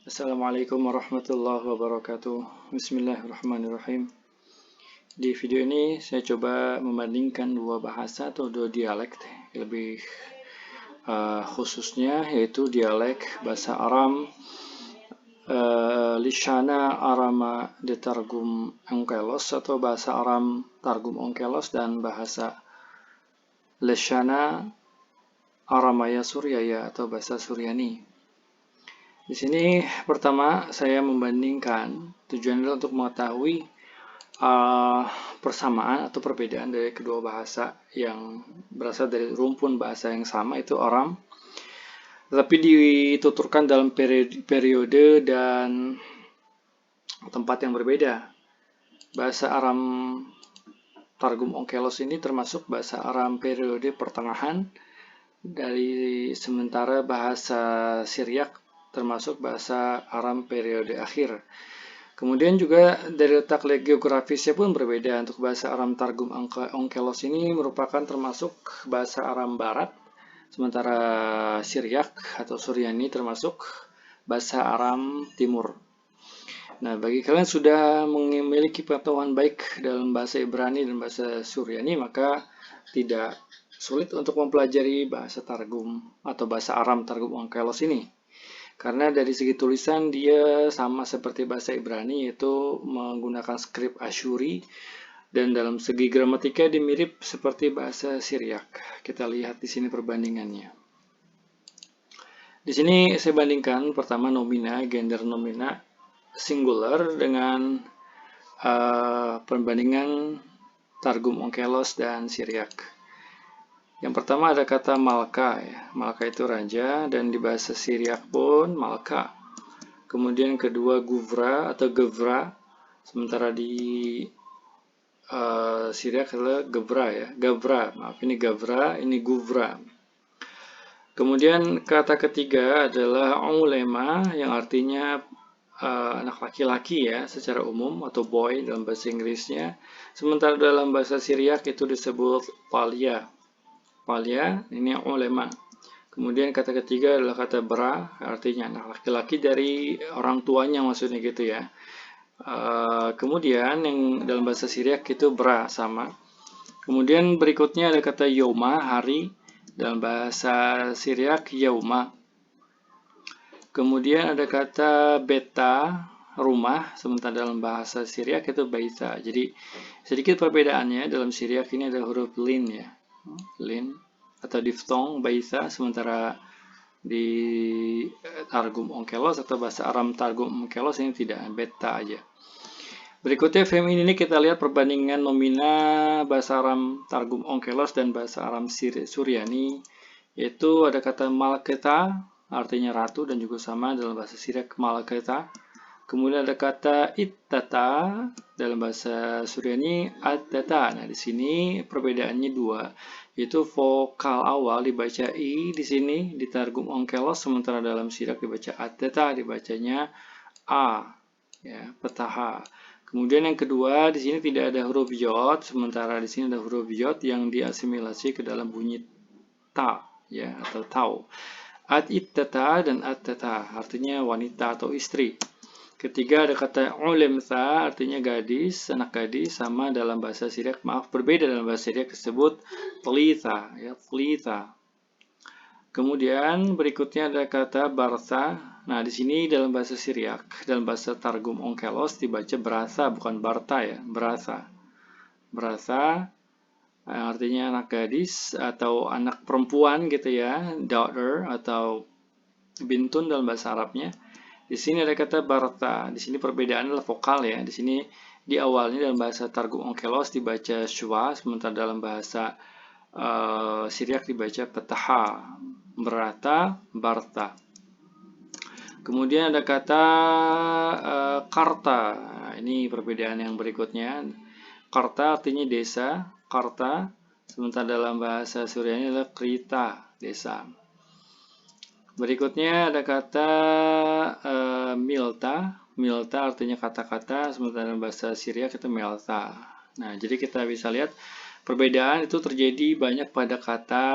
Assalamualaikum warahmatullahi wabarakatuh. Bismillahirrahmanirrahim. Di video ini saya coba membandingkan dua bahasa atau dua dialek, lebih khususnya yaitu dialek bahasa Aram Lishana Arama de Targum Onkelos atau bahasa Aram Targum Onkelos dan bahasa Lishana Aramaya Suryaya atau bahasa Suryani. Di sini pertama saya membandingkan, tujuan adalah untuk mengetahui persamaan atau perbedaan dari kedua bahasa yang berasal dari rumpun bahasa yang sama, itu Aram, tetapi dituturkan dalam periode dan tempat yang berbeda. Bahasa Aram Targum Onkelos ini termasuk bahasa Aram periode pertengahan, dari sementara bahasa Siriak termasuk bahasa Aram periode akhir. Kemudian juga dari letak geografisnya pun berbeda. Untuk bahasa Aram Targum Onkelos ini merupakan termasuk bahasa Aram Barat, sementara Siriak atau Suryani termasuk bahasa Aram Timur. Nah, bagi kalian sudah memiliki pengetahuan baik dalam bahasa Ibrani dan bahasa Suryani, maka tidak sulit untuk mempelajari bahasa Targum atau bahasa Aram Targum Onkelos ini. Karena dari segi tulisan dia sama seperti bahasa Ibrani, yaitu menggunakan skrip Asyuri, dan dalam segi gramatika dia mirip seperti bahasa Siriak. Kita lihat di sini perbandingannya. Di sini saya bandingkan pertama nomina, gender nomina singular dengan perbandingan Targum Onkelos dan Siriak. Yang pertama ada kata Malka, ya. Malka itu raja, dan di bahasa Siriak pun Malka. Kemudian kedua Guvra atau Gevra, sementara di Siriak adalah Gevra, ya. Gavra, maaf, ini Gavra, ini Guvra. Kemudian kata ketiga adalah ulema, yang artinya anak laki-laki, ya, secara umum, atau boy dalam bahasa Inggrisnya. Sementara dalam bahasa Siriak itu disebut palia. Palia, ini ulema. Kemudian kata ketiga adalah kata bra, artinya anak laki-laki dari orang tuanya, maksudnya gitu, ya. Kemudian yang dalam bahasa Siriak itu bra, sama. Kemudian berikutnya ada kata yoma, hari, dalam bahasa Siriak yauma. Kemudian ada kata beta, rumah, sementara dalam bahasa Siriak itu baita. Jadi sedikit perbedaannya, dalam Siriak ini ada huruf lin, ya. Lin atau diftong baisa, sementara di Targum Onkelos atau bahasa Aram Targum Onkelos ini tidak, beta aja. Berikutnya feminin, ini kita lihat perbandingan nomina bahasa Aram Targum Onkelos dan bahasa Aram Suryani, yaitu ada kata malketa, artinya ratu, dan juga sama dalam bahasa Siriak malketa. Kemudian ada kata ittata, dalam bahasa Suryani attata. Nah, di sini perbedaannya dua, yaitu vokal awal dibaca i di sini di Targum Onkelos, sementara dalam Siriak dibaca attata, dibacanya a, ya, petaha. Kemudian yang kedua, di sini tidak ada huruf yod, sementara di sini ada huruf yod yang diasimilasi ke dalam bunyi ta, ya, atau tau. At-ittata dan at-tata, artinya wanita atau istri. Ketiga ada kata ulemtha, artinya gadis, anak gadis, sama dalam bahasa Siriak, maaf, berbeda dalam bahasa Siriak disebut plitha, ya, plitha. Kemudian berikutnya ada kata bartha. Nah, di sini dalam bahasa Siriak, dalam bahasa Targum Onkelos dibaca berasa, bukan barta, ya, berasa. Berasa artinya anak gadis atau anak perempuan gitu, ya, daughter atau bintun dalam bahasa Arabnya. Di sini ada kata barta. Di sini perbedaan adalah vokal, ya. Di sini di awalnya dalam bahasa Targum Onkelos dibaca shwa, sementara dalam bahasa Siriak dibaca petaha, berata, barta. Kemudian ada kata karta. Nah, ini perbedaan yang berikutnya. Karta artinya desa, karta, sementara dalam bahasa Suryani adalah krita, desa. Berikutnya ada kata milta. Milta artinya kata-kata, sementara dalam bahasa Siriak itu melta. Nah, jadi kita bisa lihat perbedaan itu terjadi banyak pada kata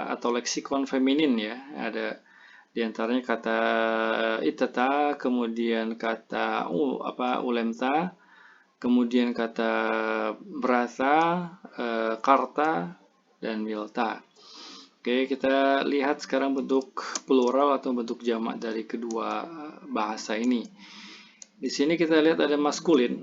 atau leksikon feminin, ya. Ada Di antaranya kata itata, kemudian kata ulemta, kemudian kata berata, karta, dan milta. Oke, kita lihat sekarang bentuk plural atau bentuk jamak dari kedua bahasa ini. Di sini kita lihat ada maskulin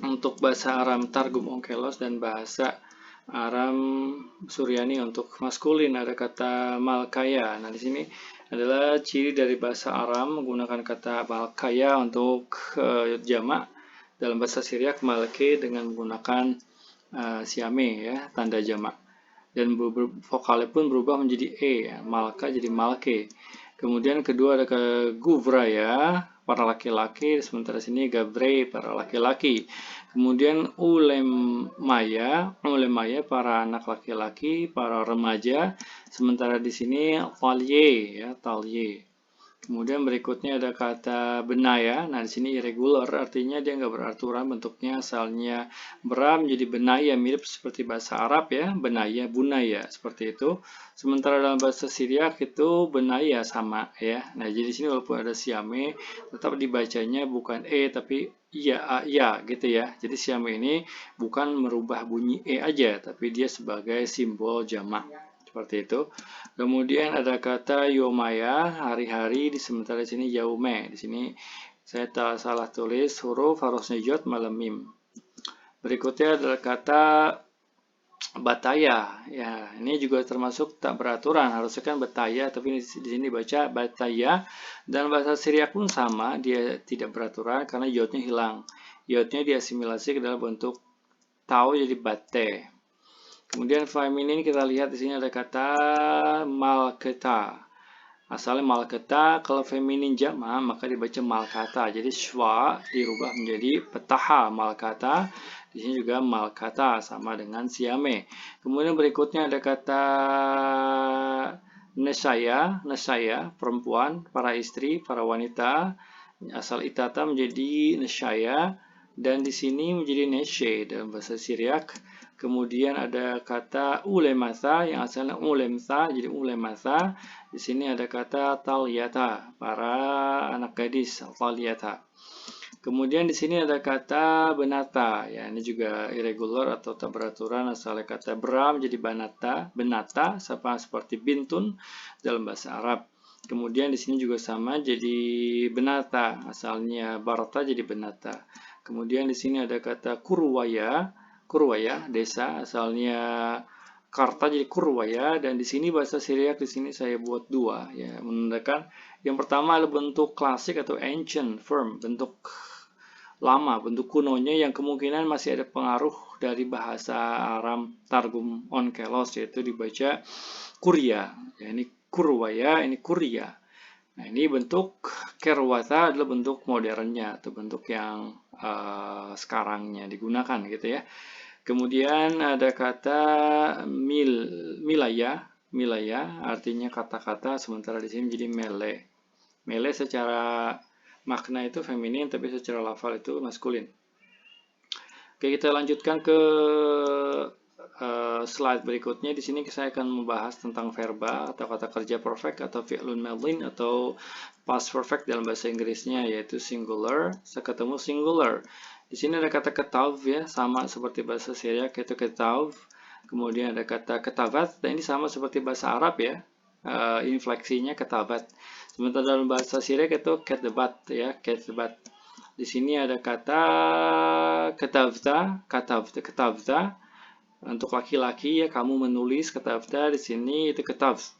untuk bahasa Aram Targum Onkelos dan bahasa Aram Suryani untuk maskulin ada kata malkaya. Nah, di sini adalah ciri dari bahasa Aram menggunakan kata malkaya untuk jamak. Dalam bahasa Syriak malke dengan menggunakan siame ya, tanda jamak. Dan vokalnya pun berubah menjadi e ya, malka jadi malke. Kemudian kedua ada ke guvraya para laki-laki, sementara sini gabre para laki-laki. Kemudian ulemaya para anak laki-laki, para remaja, sementara di sini talye ya, talye. Kemudian berikutnya ada kata benaya. Nah, di sini irregular, artinya dia nggak beraturan bentuknya, asalnya beram jadi benaya, mirip seperti bahasa Arab ya, benaya, bunaya, seperti itu. Sementara dalam bahasa Syriak itu benaya sama ya. Nah, jadi di sini walaupun ada siame, tetap dibacanya bukan e tapi ya gitu ya. Jadi siame ini bukan merubah bunyi e aja, tapi dia sebagai simbol jamak. Seperti itu. Kemudian ada kata yomaya, hari-hari, di sementara di sini yaume. Di sini saya salah tulis huruf harusnya jot malam mim. Berikutnya adalah kata bataya. Ya, ini juga termasuk tak beraturan. Harusnya kan bataya, tapi di sini baca bataya. Dan bahasa Syriak pun sama, dia tidak beraturan karena yotnya hilang. Yotnya diasimilasi ke dalam bentuk tau jadi bate. Kemudian feminin kita lihat di sini ada kata malketa. Asalnya malketa, kalau feminin jama maka dibaca malkata. Jadi shwa dirubah menjadi petaha malkata. Di sini juga malkata sama dengan siame. Kemudian berikutnya ada kata nesaya perempuan, para istri, para wanita. Asal itata menjadi nesaya dan di sini menjadi neshe dalam bahasa Syriak. Kemudian ada kata ulemasa yang asalnya ulemsa jadi ulemasa. Di sini ada kata talyata, para anak gadis, talyata. Kemudian di sini ada kata benata, ya ini juga irregular atau tak beraturan, asalnya kata beram jadi benata, sama seperti bintun dalam bahasa Arab. Kemudian di sini juga sama jadi benata, asalnya barata jadi benata. Kemudian di sini ada kata kurwaya, desa, asalnya karta jadi kurwaya, dan di sini bahasa Syriak di sini saya buat dua ya, menandakan yang pertama adalah bentuk klasik atau ancient form, bentuk lama, bentuk kunonya yang kemungkinan masih ada pengaruh dari bahasa Aram Targum Onkelos, yaitu dibaca kuria. Ya, ini kurwaya, ini kuria. Nah, ini bentuk kerwata adalah bentuk modernnya atau bentuk yang sekarangnya digunakan gitu ya. Kemudian ada kata milaya artinya kata-kata, sementara di sini menjadi mele. Mele secara makna itu feminin, tapi secara lafal itu maskulin. Oke, kita lanjutkan ke slide berikutnya. Di sini saya akan membahas tentang verba atau kata kerja perfect atau fi'lun madin atau past perfect dalam bahasa Inggrisnya, yaitu singular. Saya ketemu singular. Di sini ada kata ketav ya, sama seperti bahasa Syriak yaitu ketav. Kemudian ada kata ketavat, dan ini sama seperti bahasa Arab ya, infleksinya ketavat. Sementara dalam bahasa Syriak itu ketbat ya, ketbat. Di sini ada kata ketavta untuk laki-laki ya, kamu menulis, ketavta di sini itu ketavt.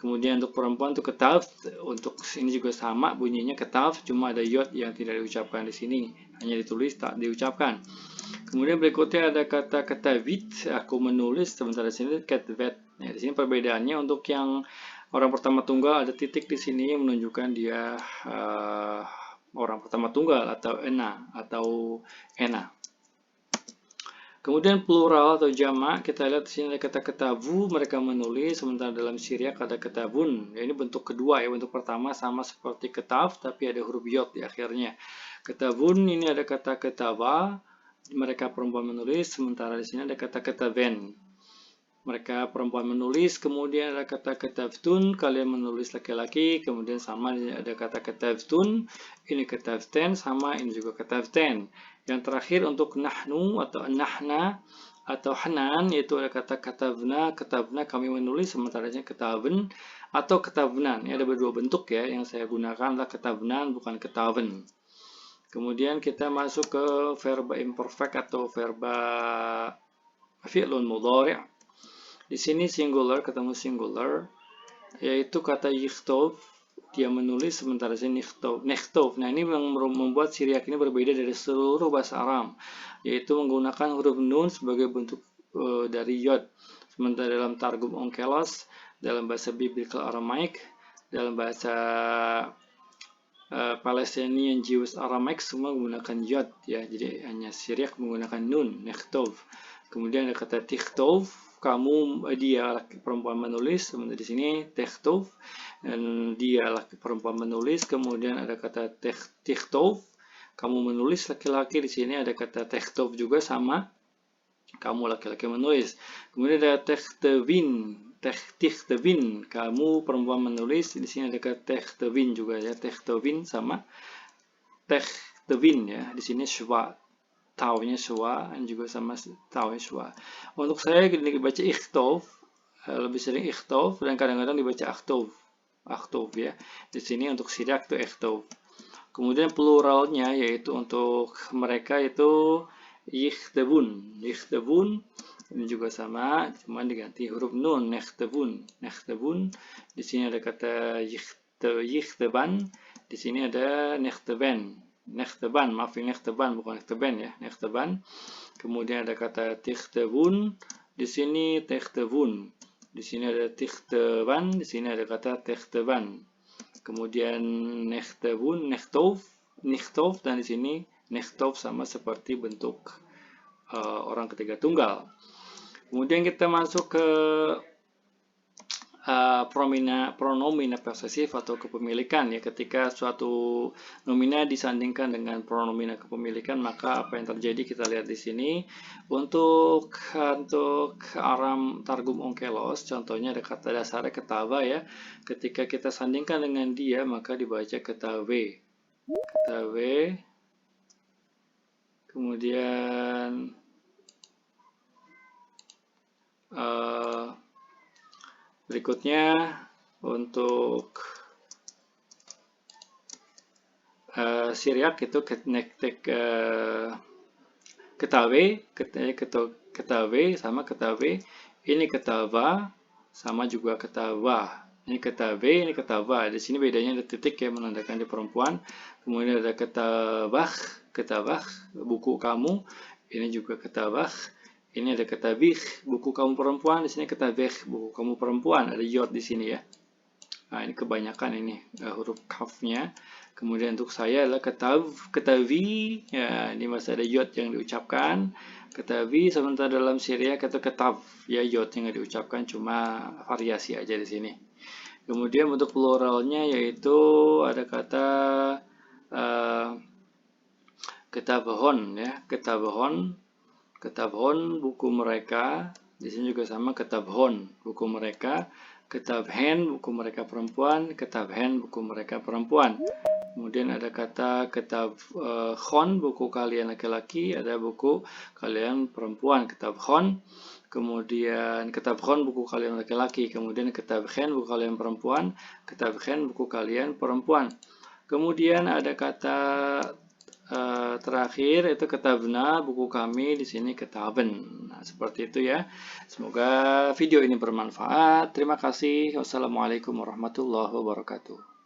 Kemudian untuk perempuan itu ketav, untuk sini juga sama bunyinya ketav, cuma ada yod yang tidak diucapkan di sini, hanya ditulis tak diucapkan. Kemudian berikutnya ada kata ketavit, aku menulis, sementara di sini ketvet. Nah, di sini perbedaannya untuk yang orang pertama tunggal ada titik di sini yang menunjukkan dia orang pertama tunggal atau ena. Kemudian plural atau jamak, kita lihat di sini ada kata ketavu, mereka menulis, sementara dalam Syriak ada ketavun. Ini bentuk kedua ya, bentuk pertama sama seperti ketav, tapi ada huruf yod di akhirnya. Ketavun ini ada kata ketava, mereka perempuan menulis, sementara di sini ada kata ketaven. mereka perempuan menulis, kemudian ada kata kataftun, kalian menulis laki-laki, kemudian sama ada kata kataftun, ini kataften, sama ini juga kataften. Yang terakhir untuk nahnu atau nahna atau hanan, yaitu ada kata katabna, katabna kami menulis, sementara ketaben atau ketabnan. Ini ada berdua bentuk ya, yang saya gunakan adalah ketabnan bukan ketaben. Kemudian kita masuk ke verba imperfect atau verba fi'lun mudhari'. Di sini singular ketemu singular, yaitu kata yiktov, dia menulis, sementara sini nektov. Nah, ini yang membuat Syriac ini berbeda dari seluruh bahasa Aram, yaitu menggunakan huruf nun sebagai bentuk dari yod. Sementara dalam Targum Onkelos, dalam bahasa Biblical Aramaic, dalam bahasa Palestinian Jewish Aramaic semua menggunakan yod ya. Jadi hanya Syriac menggunakan nun, nektov. Kemudian ada kata tikhtov, kamu, dia laki perempuan menulis, sementara di sini tekhtov, dan dia laki perempuan menulis. Kemudian ada kata tikhtov, kamu menulis laki-laki, di sini ada kata tekhtov juga sama, kamu laki-laki menulis. Kemudian ada tekhtevin, tekhtevin, kamu perempuan menulis, di sini ada kata tekhtevin juga ya, tekhtevin sama tekhtevin ya, di sini shwa. Taunya shwa, dan juga sama taunya shwa. Untuk saya dibaca ikhtov, lebih sering ikhtov, dan kadang-kadang dibaca akhtov. Akhtov ya. Di sini untuk Syriac itu ikhtov. Kemudian pluralnya yaitu untuk mereka itu yikhtebun. Yikhtebun ini juga sama, cuma diganti huruf nun, nekhtebun. Nekhtebun. Di sini ada kata yikhtaban, di sini ada nekhteben. Nekhteban, maaf ini nekhteban bukan nekhteben ya, nekhteban. Kemudian ada kata tikhtebun, di sini tekhtebun. Di sini ada tiktheban, di sini ada kata tektheban. Kemudian nekhtebun, nekhtov, nikhtov, dan di sini nekhtov sama seperti bentuk orang ketiga tunggal. Kemudian kita masuk ke pronomina posesif atau kepemilikan ya. Ketika suatu nomina disandingkan dengan pronomina kepemilikan, maka apa yang terjadi kita lihat di sini. Untuk Aram Targum Onkelos, contohnya ada kata dasarnya ketava ya. Ketika kita sandingkan dengan dia, maka dibaca ketave. Ketave. Kemudian berikutnya untuk Syriac itu ketave, ketave sama ketave, ini ketava sama juga ketava. Ini ketave, ini ketava. Di sini bedanya ada titik yang menandakan di perempuan. Kemudian ada ketavah, ketavah buku kamu. Ini juga ketavah. Ini ada ketabih, buku kamu perempuan. Di sini ketabih, buku kamu perempuan. Ada yod di sini ya. Nah, ini kebanyakan ini huruf kafnya. Kemudian untuk saya adalah ketavi. Ya, ini masih ada yod yang diucapkan. Ketavi, sementara dalam Syriac kata ketav. Ya, yod yang diucapkan, cuma variasi aja di sini. Kemudian untuk pluralnya yaitu ada kata ketavhon ya, ketavhon. Ketavhon buku mereka, di sini juga sama ketavhon buku mereka, ketavhen buku mereka perempuan, ketavhen buku mereka perempuan. Kemudian ada kata ketavhon buku kalian laki-laki, ada buku kalian perempuan, ketavhon. Kemudian ketavhon buku kalian laki-laki, kemudian ketavhen buku kalian perempuan, ketavhen buku kalian perempuan. Kemudian ada kata terakhir itu ketabna, buku kami, di sini ketaben. Nah, seperti itu ya. Semoga video ini bermanfaat. Terima kasih. Wassalamualaikum warahmatullahi wabarakatuh.